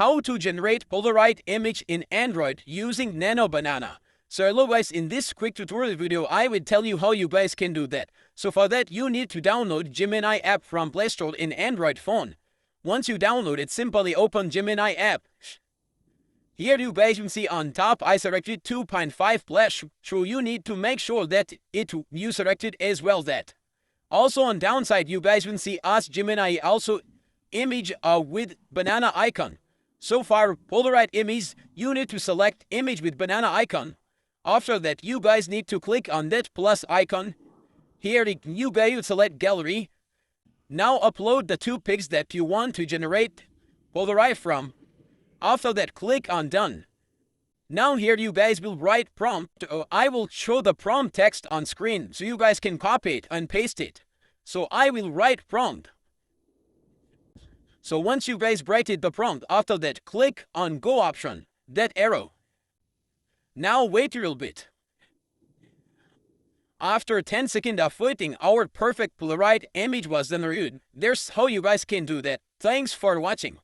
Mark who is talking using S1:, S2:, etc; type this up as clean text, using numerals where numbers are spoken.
S1: how to generate Polaroid image in Android using Nano Banana. So hello guys, in this quick tutorial video I will tell you how you guys can do that. So for that you need to download Gemini app from Play Store in Android phone. Once you download it, simply open Gemini app. Here you guys can see on top I selected 2.5 flash, so you need to make sure that you selected as well that. Also on downside you guys will see Ask Gemini also image with banana icon. So far Polaroid image, you need to select image with banana icon. After that you guys need to click on that plus icon. Here you guys select gallery. Now upload the two pics that you want to generate Polaroid from. After that click on done. Now here you guys will write prompt. I will show the prompt text on screen so you guys can copy it and paste it. So I will write prompt. So once you guys write it the prompt, after that click on go option, that arrow. Now wait a little bit. After 10 seconds of waiting, our perfect Polaroid image was generated. There's how you guys can do that. Thanks for watching.